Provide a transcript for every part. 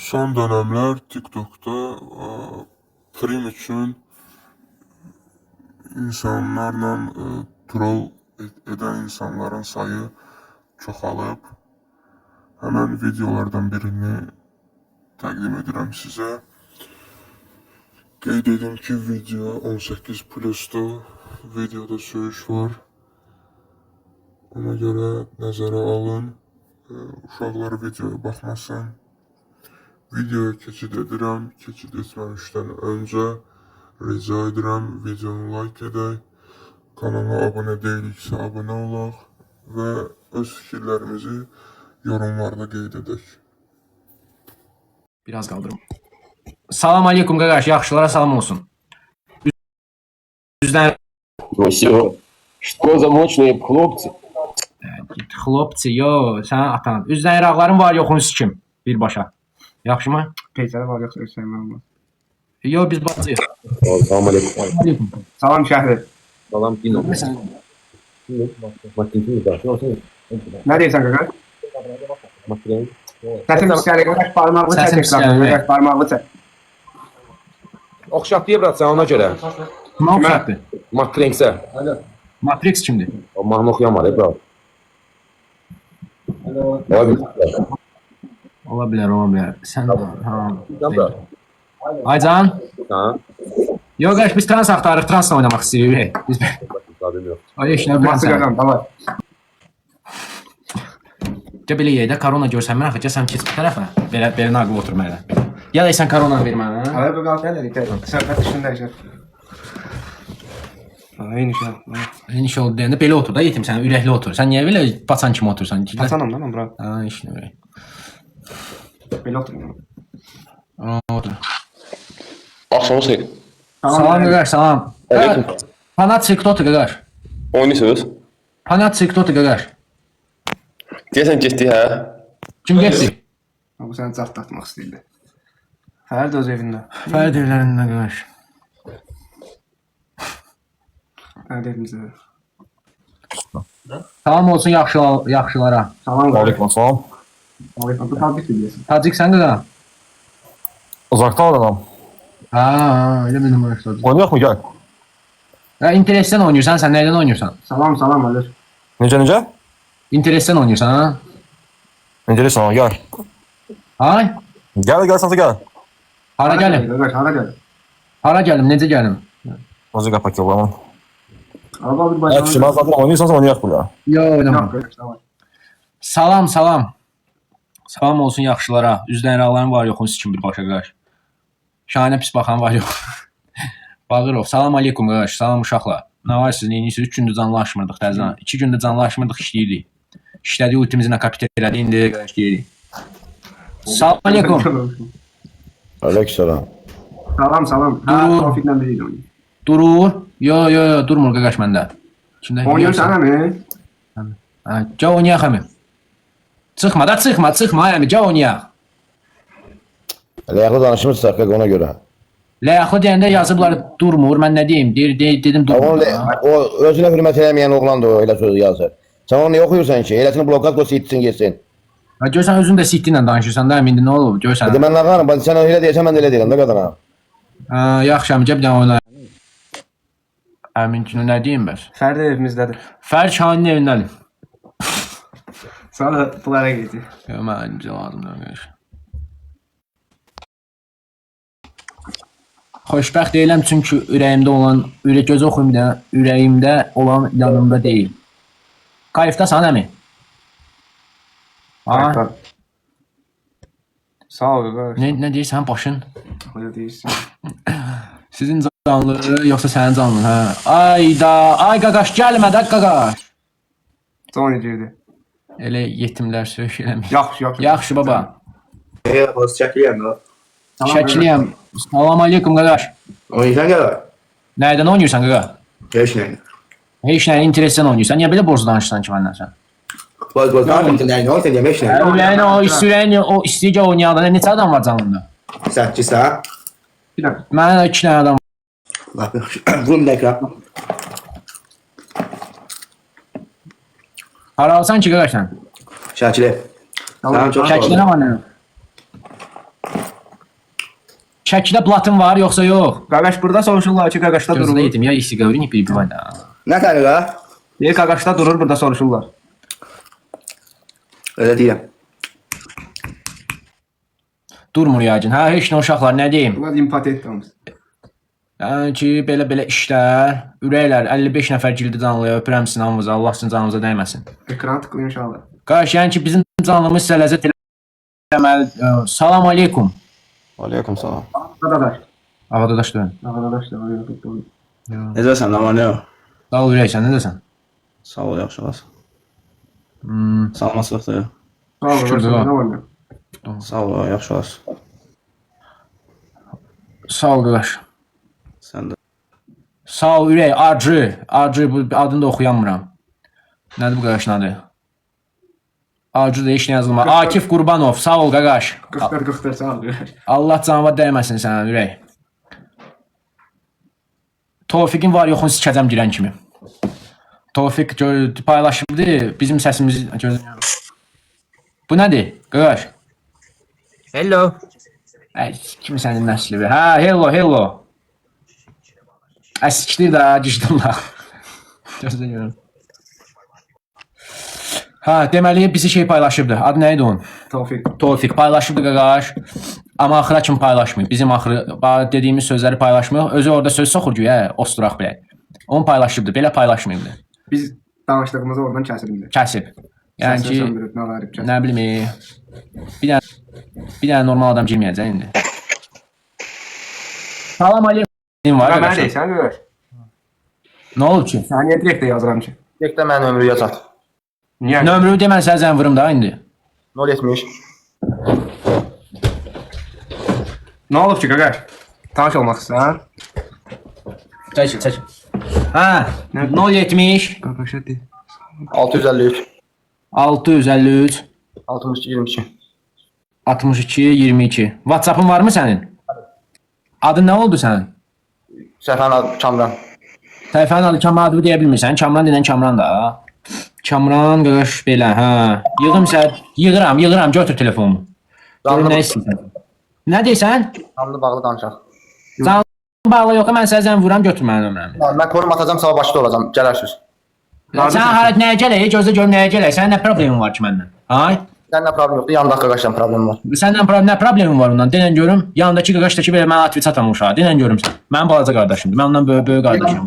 Son dönemler TikTok'ta prim için insanlarla troll eden insanların sayı çoxalıb. Hemen videolardan birini təqdim edirəm sizə. Qeyd edim ki, video 18 plusdur. Videoda söyüş var. Ona görə nəzərə alın. Uşaqlar videoya baxmasın. Videoya keçid edirəm. Keçid etməmişdən öncə rica edirəm videonu like edək. Kanala abunə deyiliksə abunə olaq və öz fikirlərimizi yorumlarda qeyd edək. Biraz qaldırım. Salam aleykum qardaş, yaxşılara salam olsun. Üzdən Все. Что за мощные хлопцы? xlopçı, yo, sən atan. Üzdən iraqların var yoxunu sikim birbaşa. Yaxşı mı? Peçədə var yoxsa Hüseyin olmaz. Yo, biz bacıyıq. Salam aleyküm. Aleykum. Salam Şəhri. Salam Dino. Nə Nə deyirsən qaqa? Makren. Səsim istəyir qaqa, parmağını çək Səsim ekranı, istəyir. qaqa, parmağını çək. Oxşatlayıb bırak sen ona göre. Nə oxşatdı? Makrenksə. Matrix kimdir? O mahnı oxuyan var ya bırak. Abi. Ola bilər, ola bilər. Sən də, Bırak. Aycan. Ha. Yo, qardaş, biz trans axtarırıq, transla oynamaq istəyirik. Biz Tabii yok. ay işlə Matı bilirsən. qazan, davay. Gəl belə yeyək də, korona görsənmən axı, gəl sən keç bu tərəfə. Belə naqıl otur mənə. Ya da sən korona ver mənə. Hələ bu qaldı elədik, söhbət dışında işə. Eyni şey. Eyni şey oldu deyəndə belə otur da, yetim sən ürəkli otur. Sən niyə belə paçan kimi otursan? Hasanım da mən bura. Ha, işlə ürək. Belə oturuyorum. Otur. Akşamı xeyir. Salam qardaş, salam. Aleyküm. Fanat TikTok qardaş. Oynayırsınız? Fanat TikTok qardaş. Deyəsən getdik hə? Kim getdi? Bu səni cart atmaq istəyirdi. Hər də öz evində. Fərd evlərində qardaş. Hər də evimizdə. Salam olsun yaxşılara. Salam qaqa. Aleyküm salam. Aleyküm. Bu tabrik ediyorsun. Tacik sən qardaş? Uzaktan adam. Ha, elə bildim başladı. Oynayaq mı gel? Ya interesdən oynayırsan, sən nədən oynayırsan? Salam Alır. Necə? Interesdən oynayırsan, ha? Necə sana gel. Ay, Gel sana gel. hara gəlim? Qaqa, hara gəlim? Hara gəlim, necə gəlim? Nazı kapak yollaman. Araba bir Evet başına. şimdi zaten oynayırsanız oynayaq burada. Yo, oynamam. Yox, qaqa, davay. Salam. Salam olsun yaxşılara. Üzdən iraqların var yoxunu sikim birbaşa qardaş. Şahinə pis baxan var yox. Bağırov. Salam aleykum qardaş. Salam uşaqlar. Nə var siz, neyinirsiniz? 3 gündür canlaşmırdıq təzən. 2 gündür canlaşmırdıq, işləyirdik. İşlədik, ultimizi nakapitə elədik, indi qardaş deyirik. Salam aleykum. Aleykümselam. Salam. Ha. Trafiklə biri oynayır. Durur. Yo, durmur qardaş məndə. Kimdə? Oynayırsan əmi? Ha, gəl oynayaq əmi. Çıxma, əmi, gəl oynayaq. Ləyaqlı danışmışsaq ona görə. Ləyaqlı deyəndə yazıblar durmur, mən nə deyim? Dedim durmur. O özünə hürmət eləməyən oğlandır o elə söz yazır. Sən onu niyə oxuyursan ki? Eləsini blokat qoy itsin getsin. Ha, görsən özün də sittinlə danışırsan da, indi nə olub? Görsən. Dedim mən nə qarım? Sən elə deyirsən mən də elə deyirəm də qadına. Ha, yaxşı əmi, gəl bir dənə oynayaq. Əminkini nə deyim bəs? Fərdə evimizdədir. Fərd Şahinin evindədir. Sonra bunlara gedir. Yox, mən lazımdır qardaş. Xoşbəxt deyiləm çünki ürəyimdə olan, gözü oxuyum bir dənə, ürəyimdə olan yanımda deyil. Kayıfdasan əmi? Ha? Sağ ol qaqa. Nə deyirsən başın? Öyle deyirsən. Sizin canlı yoxsa sənin canlın, hə? Ay qaqaş, gəlmə də qaqaş. Sonra girdi. Elə yetimlər söyüş eləmir. Yaxşı. Yaxşı baba. Poz çəkiləyəm də. Şəkiliyəm. Salam aleykum qaqaş. Oynayırsan gələr? Nədən oynayırsan qaqa? Heç nəyini. Heç nəyin interesdən oynayırsan. Niyə belə borcu danışırsan ki məndən sən? Poz danışmısan nəyini oynayırsan deyəm heç nəyini. Ürəyin o istəyəcək oynayanda neçə adam var canında? 8 saat. Bir dakika. Mənim 2 dənə adam var. Bax, vurum da ekran. Haralsan ki qaqaş sən? Şakirə. Tamam, çox sağ ol. Şəkilinə var nə? Şəkilə platın var, yoxsa yox? Qaqaş burada soruşurlar ki, qaqaşda Gözlə durur. yedim ya, isti qavrin bir var da. Nə təqə? Deyir, qaqaşda durur, burada soruşurlar. Öyle deyirəm. Durmur yəqin. Hə, heç nə uşaqlar, nə deyim? Bunlar impotent hamısı. Yəni ki, belə işlər, ürəklər 55 nəfər gildi canlıya öpürəm sizin hamınıza, Allah sizin canınıza dəyməsin. Ekranı tıklayın inşallah. Qardaş, yəni ki, bizim canlımız sizə ləzzət eləməli. Salam aleykum. Aleyküm salam. Qaqaş. Ağadadaş dön. Qaqaş da var. Necəsən, nə var, nə var? Sağ ol ürək, sən necəsən? Sağ ol, yaxşı olasın. Salmasılıqdır. Şükürdür, ha. Nə var? Sağ ol, yaxşı olasın. Sağ ol qardaş. Sən də. Sağ ol ürək, Arcı bu adını da oxuyamıram. Nədir bu qardaşın adı? Arcı da heç nə yazılmır. Akif Qurbanov, sağ ol qardaş. 44 sağ ol. Allah canıma dəyməsin sənə ürək. Tofiqin var yoxunu sikəcəm girən kimi. Tofiq paylaşımdı, bizim səsimizi gözləyir. Bu nədir? Qardaş. Hello. Ay, kim sənin nəsli be? Hə, hello. Əskikdir də, gicdinlər. Gözləyirəm. Hə, deməli bizi şey paylaşıbdı. Adı nə idi onun? Tofiq paylaşıbdı qardaş. Amma axıra kimi paylaşmıyor. Bizim axırı dediyimiz sözləri paylaşmıyor. Özü orada söz soxur ki, osturaq belə. Onu paylaşıbdı. Belə paylaşmayıbdı. Biz danışdığımızı oradan kəsildi. Kəsib. Yəni ki, nə bilim, bir dənə normal adam girməyəcək indi. Salam aleykum. Var Mən deyirsən, qardaş. Nə olub ki? Sən niyə direkt də yazıram ki? Direkt də mənim ömrü yazat. Niyə? Nömrünü demən sənə zəng vurum da indi. 070. Nə olub ki, qardaş? Tanış olmaq istəyirsən? Çəkil. Hə, 070 Qardaşa deyil. 653. 653 62 22. 62 22. WhatsApp-ın varmı sənin? Adın nə oldu sənin? Səfən adı Kamran. Səhifənin adı Kamran adını deyə bilmirsən. Kamran denən Kamran da. Kamran qardaş belə, hə. Yığıram, götür telefonumu. Görüm nə istəyirsən. Nə deyirsən? Canlı bağlı danışaq. Canlı bağlı yox, mən sənə zəng vuram, götür mənim nömrəmi. Mən konum atacağım, sabah başda olacağım. Gələrsiniz. Sən hara nəyə gələk? Gözlə görüm nəyə gələk. Sənin nə problemin var ki məndən? Ay? Səndən problem yoxdur, yanındakı qaqaşdan problem var. Səndən nə problemin var ondan? Denən görüm. Yanındakı qaqaşdakı belə mənə atvi çatan uşağı. Denən görüm sən. Mənim balaca qardaşımdır. Mən ondan böyük qardaşım.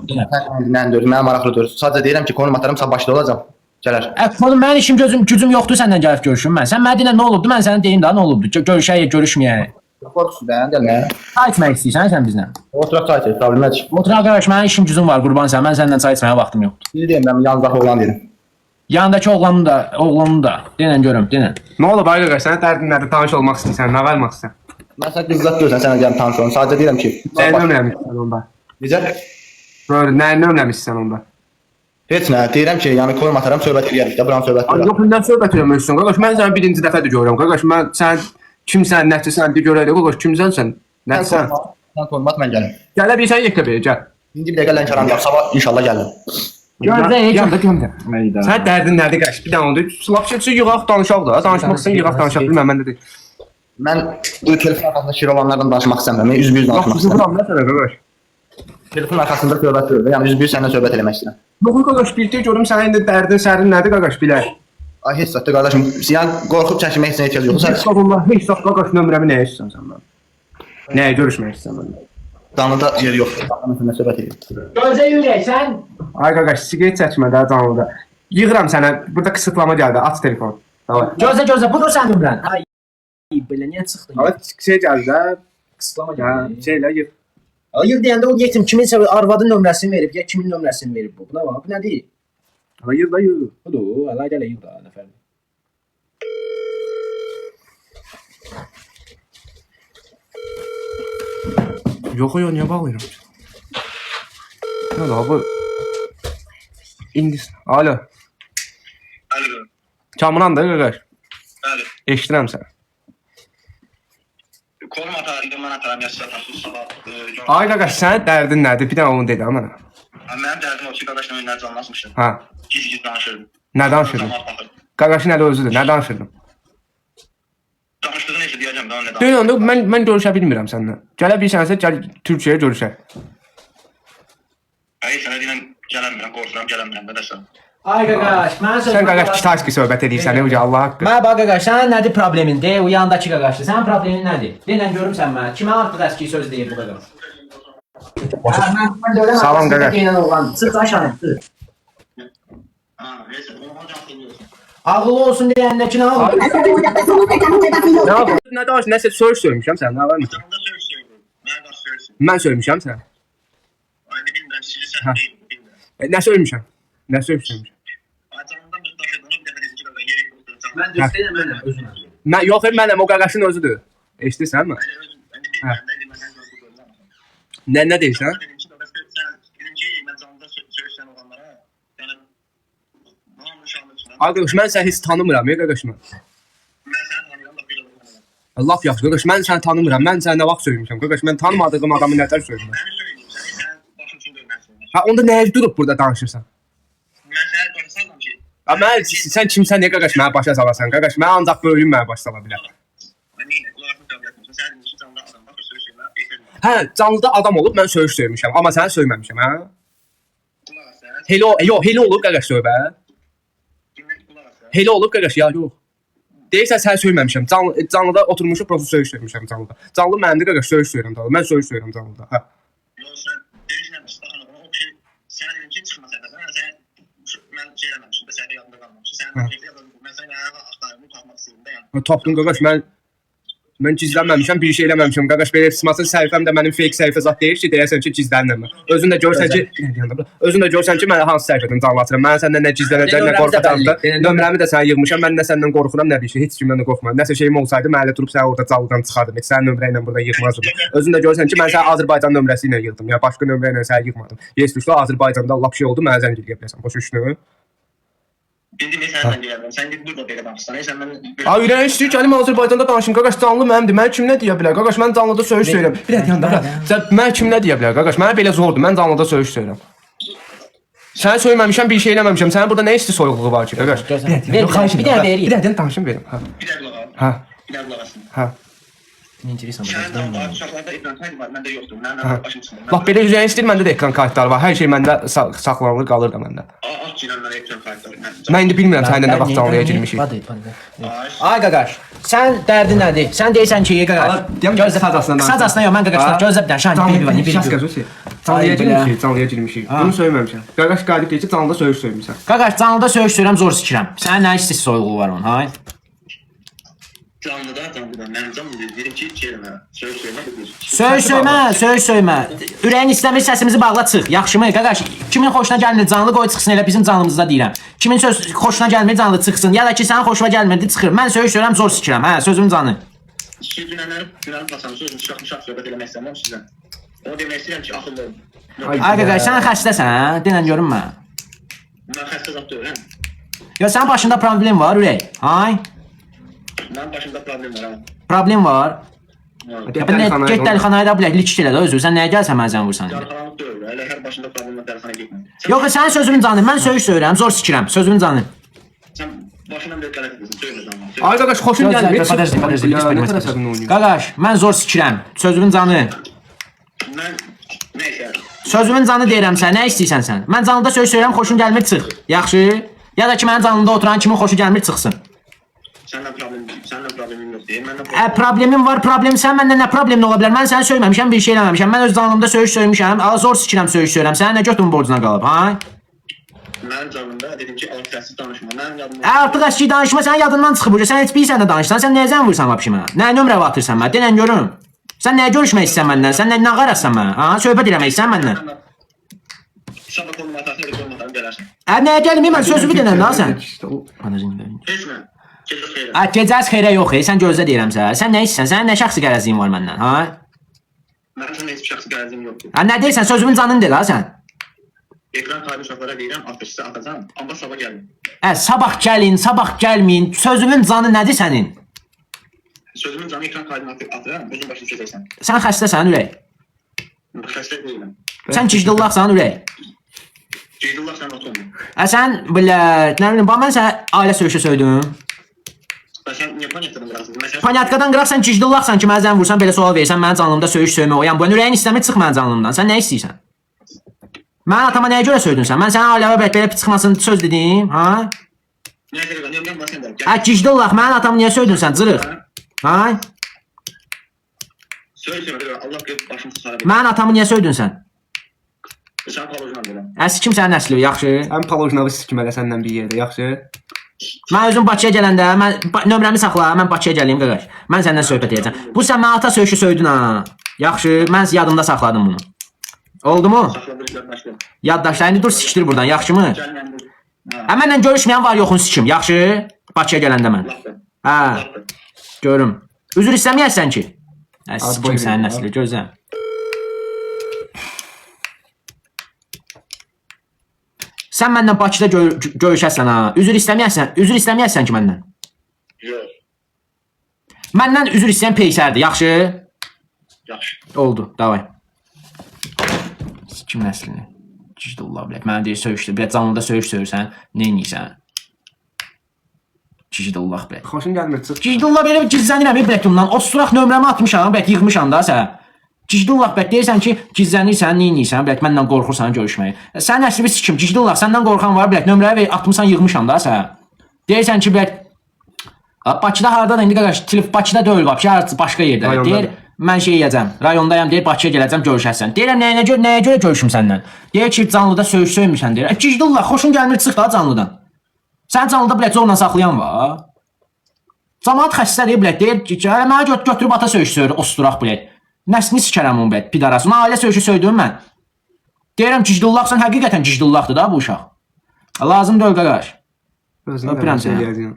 Mən deyirəm, mənə maraqlıdır. Sadəcə deyirəm ki, konum atarım, sabah başda olacağam. Gələr. Oğlum mənim işim gücüm yoxdur səndən gəlib görüşüm mən. Sən mənə deyən nə olubdu? Mən sənə deyim də nə olubdu? Görüşək, görüşməyək. Qorxusu da, gəlmə. Çay içmək istəyirsən sən bizlə? Oturaq çay içək, problem yoxdur. Oturaq qardaş, mənim işim gücüm var, qurban sən. Mən səndən çay içməyə vaxtım yoxdur. Deyirəm, mən yanındakı oğlan deyirəm. Yanındakı oğlanı da. Denən görüm, denən. Nə olub ay qardaş? Sənin dərdin nədir? Tanış olmaq istəyirsən, nə qalmaq istəyirsən? Mən sənə qızlaq görsən, sənə gələm tanış olun. Sadəcə deyirəm ki, Nə öyrənmişsən onda? necə? Böyle nə öyrənmişsən onda? Heç nə, deyirəm ki, yəni konum atarım, söhbət edərik də, buranın söhbət edərik. Yox, nə söhbət eləmirsən? Qardaş, mən səni birinci dəfədir görürəm. Qardaş, mən sən kimsən, nəçisən deyə görəyək. Qardaş, kimsən sən? Nəçisən? Sən konum at, mən gəlim. Gələ bilsən yekə belə gəl. İndi bir dəqiqə Lənkəran yap, sabah inşallah gəlim. Göndə. Sən dərdin nədir qardaş? Bir dənə oldu. Lap şey yığaq danışaq da. Danışmaq istəyirsən yığaq danışaq. Bilməm mən də deyil. Mən bu telefon arxasında şir olanlardan danışmaq istəmirəm. Üzbüz danışmaq Yox, istəmirəm. nə sənə qardaş? Telefon arxasında söhbət edirəm. Yəni üzbüz səninlə söhbət eləmək istəyirəm. Yox, qardaş, birtə görüm sənin indi dərdin, sərin nədir qardaş bilək. Ay heç zətdə qardaşım, yəni qorxub çəkinmək üçün ehtiyac yoxdur. Heç vaxt heç vaxt qardaş nömrəmi nəyə istəyirsən sən məndən? Nəyə görüşmək istəyirsən məndən? Canlıda yer yoxdur. Canlıda söhbət edirəm. Gözə yürək sən. Ay qardaş, siqaret çəkmə də canlıda. Yığıram sənə. Burada qısıtlama gəldi. Aç telefon. Tamam. Gözə, budur sənin nömrən. Ay, belə niyə çıxdın? Ama şey gəldi də. Qısıtlama Ya, gəldi. şeylə yığ. Ayır deyəndə o yetim kiminsə arvadın nömrəsini verib, ya kimin nömrəsini verib bu? Buna bax, bu nədir? Hayır da yığ. Budur, Allah gələ yığ da nəfər. Yox ya, niyə bağlayıram? Nə bu? İndi. Alo. Alo. Kamran da qardaş. Bəli. Eşidirəm səni. Konum atarım, mən atarım, yazsam, sabah. Ay qardaş, sənin dərdin nədir? Bir dənə onu dedi mənə. Mənim dərdim o ki, qardaşla oyunlar canlaşmışdım. Hə. Giz-giz danışırdım. Nə danışırdın? Qardaşın əli özüdür. Nə danışırdın? Danışdığın neysə deyəcəm da ne Deyil onda mən görüşə bilmirəm səninlə. Gələ bilsənsə gəl Türkiyəyə görüşək. Ay sənə deyirəm gəlmirəm, qorxuram gəlmirəm qardaşlar. Ay qaqaş, mən Sən qaqaş Kitayski söhbət edirsən, uca Allah haqqı. Mən bax qaqaş, sənin nədir problemin? De, o yandakı qaqaşdır. Sənin problemin nədir? Denən görüm sən mənə. Kimə artıq əski söz deyir bu qaqaş? Salam qaqaş. Sıx aşağı. Ha, neyse, onu hocam söylüyorsun. Ağıllı olsun deyəndəki nə olur? Nə danış, nəsə söz söymüşəm sən, nə var mı? Canında söz söylüyorum. Mən baş söylüyorsun. Mən söymüşəm sən. Ay ne bilmirəm, sizi sən deyil, bilmirəm. Nə söymüşəm? Nə söz söymüşəm? Ay canında müstəşə bunu bir dəfə dedim ki, qaqaş yeri yoxdur. Mən düz deyirəm, mənəm özümə. Mən yox, mənəm o qaqaşın özüdür. Eşidirsən mi? Nə deyirsən? Dedim ki, qaqaş dedim ki, mən canında söylüyorsan olanlara. Yəni, bana nişanlı üçün. Qaqaş, mən səni heç tanımıram, qaqaş mən. Mən səni tanıyıram da belə olmalı. Laf yaxşı, qaqaş, mən səni tanımıram. Mən sənə nə vaxt söymüşəm? Qaqaş, mən tanımadığım adamı nətər söymüşəm? Səni söyleyeyim, sən başın üçün görməksin. Ha, onda nəyə durub burada danışırsan? Mən səni başa saldım ki, Ha, sən kimsən, niyə qaqaş mənə başa salasan? Qaqaş, mən ancaq böyüyüm mənə başa sala bilər. mən neylə, qulağını qəbul etmirsən. Sən dedim ki, canında adam var, söz söylə, etmirəm. Hə, canlıda adam olub, mən söyüş söymüşəm. Amma səni söyməmişəm, hə? Qulaq as sən. Yox, heli olub qaqaş söhbət. Kimlik qulaq as sən. Heli olub qaqaş, ya yox. Deyirsən sən söyməmişəm. Canlıda oturmuşuq, prosta söyüş söymişəm canlıda. Canlı mənimdir qaqaş, söyüş söyürəm canlıda. Mən söyüş söyürəm canlıda. Hə. Yox, sən deyirsən, baxın, o şey, sənə dedim ki, çıxma səhvədən. Mən şey eləməmişim də, səhvə yadında qalmamışım. Sən mən sənə axtarımı tapmaq istəyirəm də, yəni. Tapdın qaqaş, mən gizlənməmişəm, bir şey eləməmişəm. Qaqaş belə Smasın səhifəmdə mənim fake səhifə zat deyir ki, deyəsən ki, gizlənirəm. Özün də görsən ki, mən hansı səhifədən canlı açıram. Mən səndən nə gizlənəcəm, nə qorxacam da. Nömrəmi də sənə yığmışam. Mən nə səndən qorxuram, nə bir şey. Heç kimdən də qorxmuram. Nəsə şeyim olsaydı, mənə durub səni orada canlıdan çıxardım. Heç sənin nömrə ilə burada yığmazdım. Özün də görsən ki, mən səni Azərbaycan nömrəsi ilə yığdım. Ya başqa nömrə ilə səni yığmadım. Yes, düşdü Azərbaycanda lap şey oldu, mənə zəng eləyə bilərsən. Başa düşdün? Bildim, sənlə deyirəm. Sən git burada belə danışsan, sən mən... Ay, ürəyim istəyir ki, gəlim Azərbaycanda danışım. Qaqaş, canlı mənimdir. Mən kim nə deyə bilər? Qaqaş, mən canlıda söyüş söyürəm. Bir dəqiqə yanda. Mən kim nə deyə bilər? Qaqaş, mənə belə zordur. Mən canlıda söyüş söyürəm. Səni söyməmişəm, bir şey eləməmişəm. Sənin burada nə isti soyuqluğu var ki, qaqaş? Bir dəqiqə danışım verim. Bir dəqiqə qulaq as. Hə. Bir dəqiqə qulaq asın. Hə. İnteresan. Sənin uşaqlarda ekran kaydı var, məndə yoxdur. Mən başım çıxmır. Bax, belə ürəyim istəyir, məndə də ekran kartları var. Hər şey məndə saxlanılır, qalır da məndə. Aç ki, mən ekran kayıtları. Mən indi bilmirəm səninlə nə vaxt canlıya girmişik. Ay qaqaş, sən dərdin nədir? Sən deyirsən ki, qaqaş. Qısacasına yox, mən qaqaşlar gözlə bir dənə şahid Canlıya girmişik. Bunu söyməmişəm. Qaqaş qayıdıb deyir ki, canlıda söyüş söymişsən. Qaqaş, canlıda söyüş söyürəm, zor sikirəm. Sənin nə istisi soyuğu var onun, hay? Canlıda, mənim canım deyirəm ki, şeyləmə, söyüş söymə, Söyüş söymə. Ürəyin istəmir, səsimizi bağla çıx. Yaxşımı? Qaqaş, kimin xoşuna gəlmir canlı qoy çıxsın, elə bizim canlımızda deyirəm. Kimin xoşuna gəlmir canlı çıxsın, ya da ki, sənin xoşuna gəlmirdi, çıxır. Mən söyüş söylürəm, zor sikirəm, hə, sözümün canı. Dünənlər basanı sözünü şax-şax söhbət eləmək istəmirəm sizdən. Onu demək istəyirəm ki, axıllı olun. Ay qaqaş, sən xəstəsən, hə? Denən görünmə. Mən xəstə zat deyirəm. Ya sənin başında problem var, ürək. Ay? Mənim başımda problem var, ha. Problem var. Get dəlixanaya da bilək, likiş elə də özür. Sən nəyə gəlsən mənə zəng vursan? Dəlixanalıq deyil, elə hər başında problem var, dəlixanaya getmə. Yox, sənin sözümün canı, mən söyüş söylürəm, zor sikirəm, sözümün canı. Sən başından bir qələt edirsən, söylə canım. Ay qaqaş, xoşum gəlmir. Qaqaş, mən zor sikirəm, sözümün canı. Mən, neysə, Sözümün canı deyirəm sən, nə istəyirsən sən? Mən canlıda söyüş söylürəm, xoşun gəlmir, çıx. Yaxşı? Ya da ki, mənim canlıda oturan kimin xoşu gəlmir, çıxsın. səndən problemim yox deyil, məndən Problemim var, problem sən məndən nə problemin ola bilər? Mən səni söyməmişəm, bir şey eləməmişəm. Mən öz canlımda söyüş söymişəm, zor sikirəm söyüş söylürəm. Sənin nə götürün borcuna qalıb, ha? Mənim canımda dedim ki, artıq danışma, mənim yadımda... Artıq əski danışma, sənin yadından çıxıb uca. Sən heç bilirsən də danışsan, sən nəyə zən vursan vapşi mənə? Nə nömrə atırsan mənə? Denən görüm. Sən nəyə görüşmək istəyirsən məndən? Sən nə qarassan mənə? Ha? Söhbət eləmək istəyirsən məndən? Sabah konum atasını, konum gələrsən. Nəyə gəlməyim, mən sözümü denən də sən? Heç mən, gecə xeyrə. Gecəz xeyrə yox, sən gözlə deyirəm sənə. Sən nə istəyirsən? Sənin nə şəxsi qərəzliyin var məndən, ha? Mənim üçün heç bir şəxsi qərəzim yoxdur. Nə deyirsən? Sözümün canını de la sən. Ekran kaydı uşaqlara deyirəm, atışsa atacam, amma sabah gəlin. Sabah gəlin, sabah gəlməyin. Sözümün canı nədir sənin? Sözümün canı ekran kaydını atıram, özün başını çözərsən. Sən xəstəsən ürək. Xəstə deyiləm. Sən gicdillahsan ürək. Ceydullah sən oturma. Sən belə, nə bilim, mən sənə ailə söyüşü söydüm. Sen niye panyatkadan qırarsın? Məsələn, Panyatkadan qıraqsan, gicdillaqsan ki, mənə zəng vursan, belə sual versən, mənim canlımda söyüş söymək o. Yəni, bu ürəyin istəmir, çıx mənim canlımdan. Sən nə istəyirsən? Mənim atama nəyə görə söydün sən? Mən sənə ailəvə belə çıxmasını söz dedim, ha? niyə görə qanıyorum mən sən də. Hə, gicdillaq, mənim atamı niyə söydün sən, cırıq? Ha? Söyle Allah gör başını çıxara bil. Mənim atamı niyə söydün sən? Sən palojuna belə. Kim sənin əsli, yaxşı? Sən palojnavı sikmələ səndən bir yerdə, yaxşı? Mən özüm Bakıya gələndə, nömrəmi saxla, mən Bakıya gəleyim qardaş. Mən səndən söhbət edəcəm. Bu sən mənə ata söyüşü söydün ha. Yaxşı, mən yadımda saxladım bunu. Oldu mu? Saxladırlar başqa. Yaddaşlar, indi dur sikdir buradan, yaxşı mı? Hə, mənlə görüşməyən var yoxun sikim, yaxşı? Bakıya gələndə mən. Hə, görüm. Üzr istəməyəsən ki? Hə, sikim sənin əsli, gözəm. Sən məndən Bakıda görüşəsən ha. Üzr istəməyəsən ki məndən. Yox. Məndən üzr istəyən peysərdir, yaxşı? Yaxşı. Oldu, davay. Sikim nəslini. Cicdullah bilək. Mənə deyir söyüşdür. Bilək canlıda söyüş söyürsən, neyniysən? Cicdullah bilək. Xoşun gəlmir, çıx. Cicdullah belə bir gizlənirəm, bilək bundan. O suraq nömrəmi atmışam, bilək yığmışam da sən. Cicdullah bək deyirsən ki, gizlənirsən, neyniysən, bilək məndən qorxursan görüşməyi. Sən əsli bir sikim, Cicdullah səndən qorxan var, bilək nömrəyə atmışsan, yığmışam da sən. Deyirsən ki, bilək Bakıda hardadır indi qardaş? Bakıda deyil, başqa yerdə. Deyir, mən şey yeyəcəm, rayondayam, deyir, Bakıya gələcəm, görüşəsən. Deyirəm, nəyə görə görüşüm səndən? Deyir ki, canlıda söyüş söymüşsən, deyir. Cicdullah, xoşun gəlmir, çıx da canlıdan. Sən canlıda bilək zorla saxlayan var. Camaat xəstədir, bilək, deyir ki, mənə götürüb ata söyüş söyür, osturaq bilək. Nəslini sikərəm onu bilək, pidaras. Ona ailə söyüşü söydüm mən. Deyirəm, Cicdullahsan, həqiqətən Cicdullahdır da bu uşaq. Lazım deyil, qardaş. Öpürəm səni.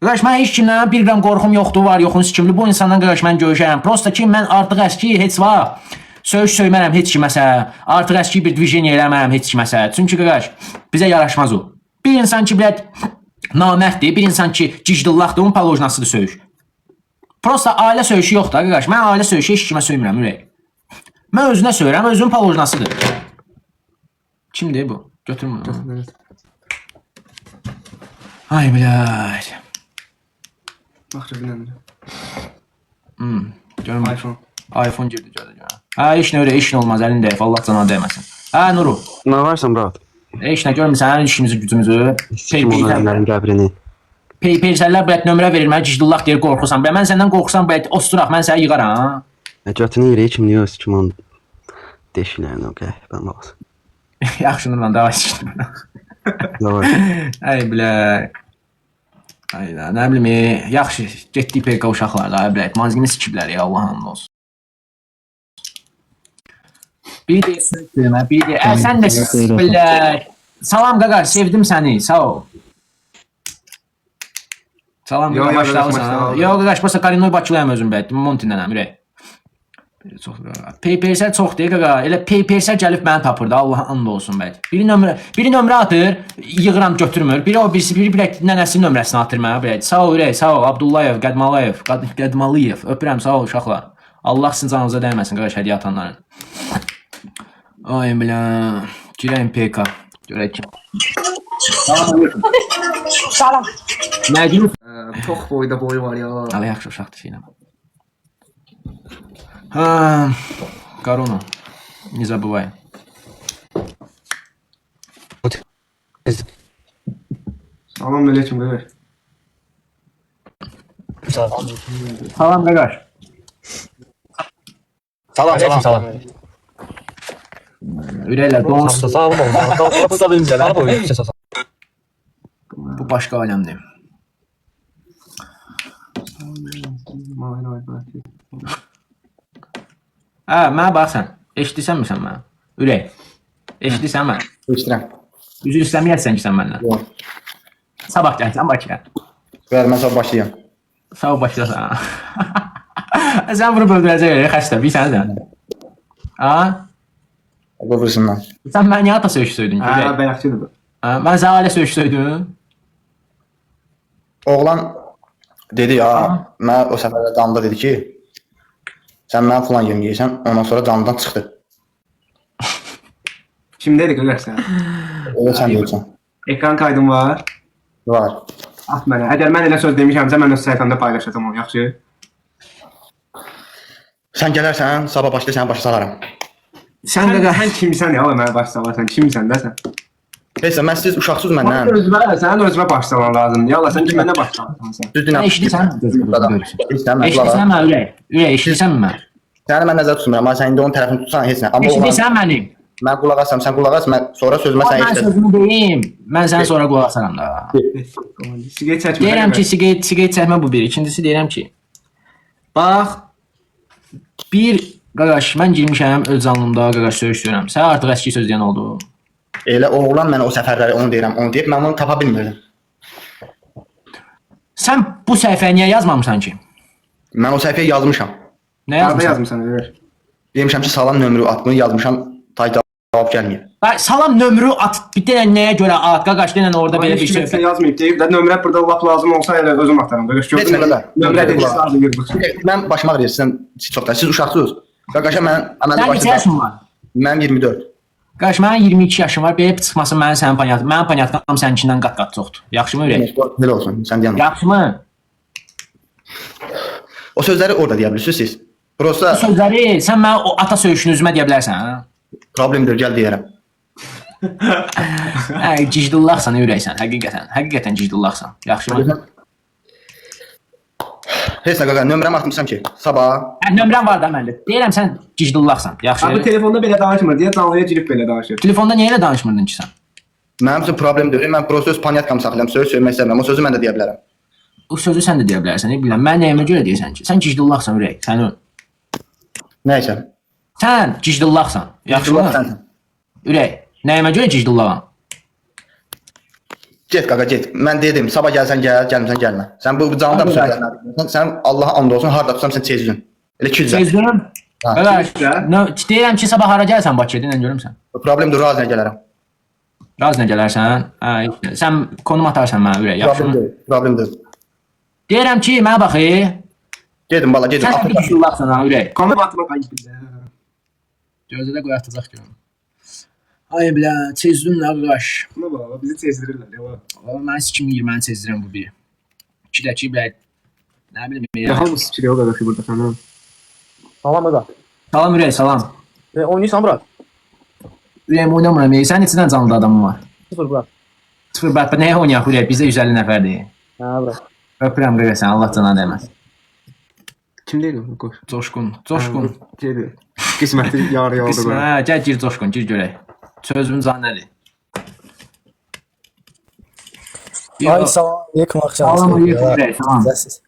Qardaş, mən heç kimdən bir qram qorxum yoxdur, var, yoxun sikimli. Bu insandan qardaş mən görüşərəm. Prosta ki, mən artıq əski heç var. Söyüş söymərəm heç kiməsə. Artıq əski bir divizyon eləmərəm heç kiməsə. Çünki qardaş, bizə yaraşmaz o. Bir insan ki, bilət, namərddir. Bir insan ki, Cicdullahdır, onun palojnasıdır söyüş. Prosta ailə söyüşü yoxdur, qardaş. Mən ailə söyüşü heç kimə söymürəm, ürək. Mən özünə söylürəm, özünün palojnasıdır. Kimdir bu? Götürmür. Ay, bilək. Bax, gözünə. Görüm, iPhone girdi, görüm. Hə, iş nə öyle, iş nə olmaz, əlin deyif, Allah cana dəyməsin. Hə, Nuru. Nə varsan, brat? İş nə görmüsən, işimizi, gücümüzü. Onların qəbrini. Peysərlər bələt nömrə verir, mənə Cicdullah deyir, qorxursan. Mən səndən qorxursam, bələt osturaq, mən səni yığaram. Götünü yürəyi kim niyə öz kim onu deşilərini o qəhbən baxsın. Yaxşı, Nurlan, davay çıxdım. Ay, bilək. Ay, nə bilim, yaxşı, getdik PK uşaqlar da, bilək. Mazgini sikiblər, ya Allah hamd olsun. Bir de sözdüm, bir de. Sən də bilək. Salam, qaqar, sevdim səni, sağ ol. Salam, qaqar, başlayalsan. Yox, qaqaş, prosta Karinoy Bakılıyam özüm bəyət, Montindənəm, ürək. Peypersər çox deyil, qaqar, elə peypersər gəlib məni tapırdı, Allah and olsun bəyət. Biri nömrə atır, yığıram, götürmür. Biri o birisi, biri bilək nənəsinin nömrəsini atır mənə, bəyət. Sağ ol, ürək, sağ ol, Abdullayev, Qədmaliyev, öpürəm, sağ ol, uşaqlar. Allah sizin canınıza dəyməsin, qaqaş, hədiyə atanların. Ay, biləm, girəyim PK, görək ki. Salam. Nə deyim? Çox boyda boyu var ya. Ala yaxşı uşaqdır şeylə. Корона. Не забывай. Salam aleyküm qardaş. Salam qardaş. Salam. Ürəklər donsuz. Sağ olun. Bu başqa aləmdir. Hə, mənə baxsan. Eşidirsən sən mənə? Ürək. Eşidirsən mənə? İştirəm. Üzr istəməyəsən ki sən məndən. Yox. Sabah gəlsən Bakıya. Ver, mən sabah başlayayım. Sağ ol başlasan. Sən bunu böldürəcək, xəstə, bilsən sən. Ha? Qıbrısından. Sən mənə niyə ata söyüş söydün ki? Hə, bəyəxçidir bu. Mən sənə ailə söyüş söydüm. Oğlan dedi ya, mən o səfərdə damda dedi ki, sən mənə falan yerim yeyirsən, ondan sonra damdan çıxdı. Kimdədir qardaş sən? Öyle sən deyirsən. Ekran kaydın var. Var. At mənə. Əgər mən elə söz demişəmsə, mən öz səhifəmdə paylaşacağam onu, yaxşı? Sən gələrsən, sabah başda səni başa salaram. Sən sən kimsən ya, mənə baş salarsan, kimsən də sən? Heç mən siz uşaqsız məndən. Sənin özünə baş salan lazımdır. Yallah, sən ki mənə baş salarsan. Düzdür, Sən eşidirsən? Eşidirsən mən ürək? Ürək, eşidirsən mən? Səni mən nəzərdə tutmuram, amma sən indi onun tərəfini tutsan heç nə. Amma Eşidirsən mənim? mən qulaq asam, sən qulaq as, mən sonra sözümə sən Mən eşidirsən. sözümü deyim. Mən sənə sonra qulaq asaram da. Siqet çəkmə. Deyirəm ki, siqet çəkmə bu bir. İkincisi deyirəm ki, bax, qaqaş, mən girmişəm öz canlımda, qaqaş söyüşdürəm. Sən artıq əski söz deyən oldu. Elə oğlan mənə o səfərləri onu deyirəm, onu deyib mən onu tapa bilmirdim. Sən bu səhifəyə niyə yazmamısan ki? Mən o səhifəyə yazmışam. Nə Harada yazmısan? yazmısan? Demişəm ki, salam nömrə atını yazmışam, tay cavab gəlməyib. Bax, salam nömrə at, bir dənə nəyə görə at, qaqaş, denən orada belə bir şey. Yazmayıb deyib də nömrə burada lap lazım olsa elə özüm atarım. Qaqaş gördün mü? Nömrə dediniz lazım yığılır. Mən başıma ağrıyır sizdən çox da. Siz uşaqsınız. Qaqaşa mən əməlli Sən neçə yaşın var? Mən 24. Qaqaş, mənim 22 yaşım var. Belə çıxması mənim sənin panyatım. Mənim panyatkam səninkindən qat-qat çoxdur. Yaxşımı ürək? Belə olsun, sən deyən. Yaxşımı? O sözləri orada deyə bilirsiniz siz. Prosta Bu sözləri sən mənə o ata söyüşünü üzümə deyə bilərsən, hə? problemdir, gəl deyərəm. Hə, cicdullahsan ürəksən, həqiqətən. Həqiqətən cicdullahsan. Yaxşımı? Heç nə qaqa, nömrəmi atmışam ki, sabah. Hə, nömrəm var da məndə. Deyirəm sən cicdullahsan. Yaxşı. Abi telefonda belə danışmır deyə canlıya girib belə danışır. Telefonda niyə elə danışmırdın ki sən? Mənim üçün problem deyil. Mən prosta öz panyatkam saxlayıram, söz söyləmək istəmirəm. O sözü mən də deyə bilərəm. O sözü sən də deyə bilərsən, nə bilirəm. Mən nəyimə görə deyirsən ki? Sən cicdullahsan ürək. Sən Nəysə. Sən cicdullahsan. Yaxşımı? Ürək. Nəyimə görə cicdullaham? Get qaqa, get. Mən dedim, sabah gəlsən gəl, gəlmirsən gəlmə. Sən bu canlıda mı sözlərlə? Sən Allaha and olsun, harda tutsam sən çezdin. Elə 200 lira. Çezdin? Qardaş, deyirəm ki, sabah hara gəlsən Bakıya, denən görüm sən. Problemdir, razıyla gələrəm. Razına gələrsən? Hə, sən konum atarsan mənə ürək. Yaxşımı? Problem deyil. Deyirəm ki, mənə bax. Gedin bala, gedin. Sən cicdullahsan ha ürək. Konum atma qayıt. Gözdə qoy atacaq görüm. Ay bilə, çezdin nə qardaş? Buna bax, bizi çezdirirlər ya. Valla mən sikim 20-ni çezdirəm bu biri. İkidəki bilə, nə bilim. Ya hamı sikir o qədər ki burada tamam. Salam qaqa. Salam ürək, salam. Oynayırsan bura? Ürəyim oynamıram, sən neçədən canlı adamın var? 0 bura. 0 bət, nəyə oynayaq ürək, bizdə 150 nəfərdir. Hə bura. Öpürəm qıqa sən, Allah cana dəyməz. Kim deyil o? Qoş. Coşqun, Coşqun. Gedir. Qisməti yarı yolda qoy. Hə, gəl gir Coşqun, gir görək. Sözümün canı nədir? Ay salam aleyküm axşam. Salam aleyküm ürək, salam. Siz.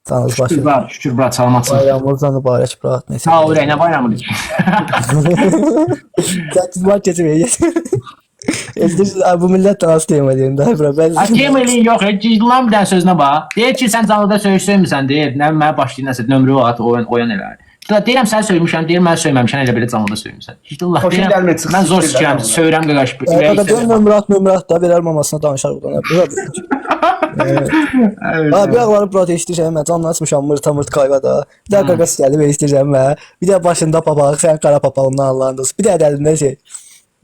Tanış Şükür başım. brat, şükür brat, salamatçısın. Bayramınızdan mübarək brat. Neyse. Sağ ol ürək, nə bayramıdır? Siz var keçmeye. Bu millətten hasta yemeliyim daha bura. Açayım elin yox, cicdulan bir dənə sözünə bax. Deyir ki, sən canlıda söyüş söymüsən, deyir. Nə mənə başlayın nəsə, nömrə at, oyan elə. Deyirəm sən söymüşəm, deyir mən söyməmişəm, elə belə canlıda söymüsən. Cicdullah, deyirəm, mən zor sikirəm, söyürəm qaqaş. Qaqa deyəm nömrə at da, verər mamasına danışar buradan. Bir ağları bura istəyirəm, mən canlı açmışam, mırt kayva da. Bir də qaqa istəyəli və istəyirəm mən. Bir də başında papaq, sən qara papağımdan Allah'ın dostu. Bir də əlində şey.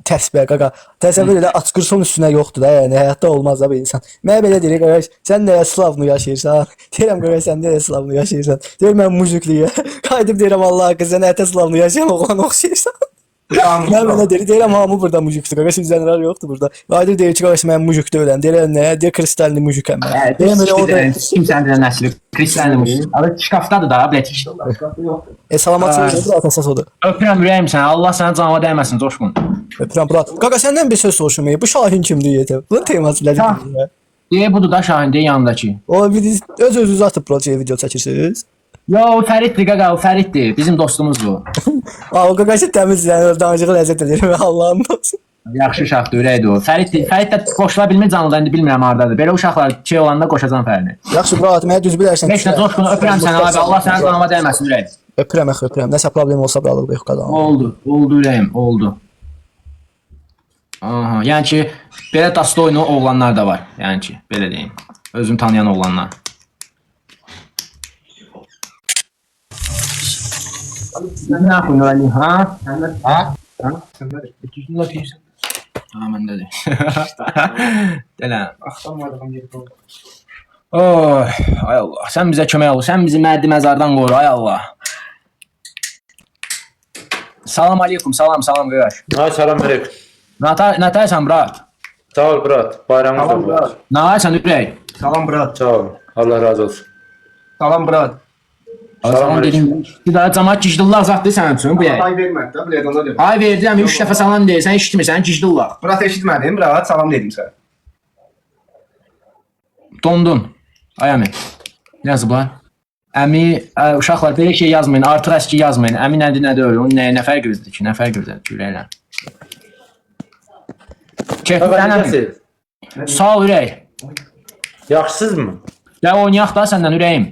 Təsbih qaqa. Təsəvvür elə açqırson üstünə yoxdur da, yəni həyatda olmaz da bir insan. Mən belə deyirəm qardaş, sən nəyə slavnu yaşayırsan? Deyirəm qardaş, sən nəyə slavnu yaşayırsan? Deyir mən mujukliyəm. Qayıdıb deyirəm Allah haqqı, sən nəyə slavnu yaşayan oğlan oxşayırsan? Mən belə deyirəm hamı burada mujukdur. Qardaş bizənlər yoxdur burada. Qayıdıb deyir ki, qardaş mən mujuk deyiləm. Deyirəm nəyə? Deyir kristallı mujukam mən. Deyirəm elə orada kimsən deyirəm nəsli? Kristallı mujuk. Abi şkafdadır da, bilətik. Salamatçılıq bura əsas odur. Öpürəm ürəyim sənə. Allah sənə canıma dəyməsin, Coşqun. Öpürəm bura. Qaqa səndən bir söz soruşum. Bu Şahin kimdir yetə? Bunun teması nədir? Deyə budur da Şahin deyə yanındakı. O öz-özünüzü atıb projeyə video çəkirsiniz. Yo, o Fəriddir qaqa, o Fəriddir. Bizim dostumuzdur. O qaqaşı təmiz yəni danışığı ləzzət edir. Allah'ın olsun. Yaxşı uşaqdır, ürəkdir o. Fərid də qoşula bilmir canlıda, indi bilmirəm hardadır. Belə uşaqlar şey olanda qoşacam Fərini. Yaxşı bura atmaya düz bilərsən. Beşlə Coşqun, öpürəm səni abi. Allah sənin canıma dəyməsin ürək. Öpürəm, öpürəm. Nəsə problem olsa buralıq yox qadam. Oldu ürəyim, oldu. Aha, yəni ki, belə dastı oyunu oğlanlar da var. Yəni ki, belə deyim. Özünü tanıyan oğlanlar. Sən nə yapın öyle ha? Səndədir. Düzgün laf deyirsən. Ha, məndədir. Dələm. Axtarmadım gedib. Oy, ay Allah. Sən bizə kömək ol. Sən bizi məddi məzardan qoru, ay Allah. Salam aleykum, salam qardaş. Ay salam aleyküm. Nətaysan, brat? Sağ ol brat. Bayramınız Salam mübarək. brat. Nəysən ürək? Salam brat. Sağ ol. Allah razı olsun. Salam brat. Salam dedim. Bir daha cəmaət gicdillah zat deyil sənin üçün bu yay. Ay vermədi də, bilədən də deyir. Ay verdim, 3 dəfə salam deyirsən, eşitmirsən, gicdillah. Brat eşitmədim, brat, salam dedim sənə. Dondun. Ay əmi. Nə yazıblar? Əmi, uşaqlar belə şey yazmayın, artıq əski yazmayın. Əmi nədir, nədir öyle, onun nə fərq edir ki, nə fərq edir ürəklə. Keyfdən əmi. Sağ ol ürək. Yaxşısınızmı? Gəl oynayaq da səndən ürəyim.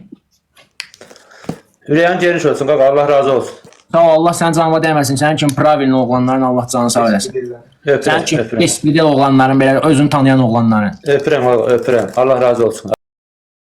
Ürəyin geniş olsun qaqa. Allah razı olsun. Sağ ol, Allah sən canıma dəyməsin. Sənin kimi pravilin oğlanların Allah canını sağ eləsin. Sənin kimi disiplin oğlanların, belə özünü tanıyan oğlanların. Öpürəm qaqa, öpürəm. Allah razı olsun.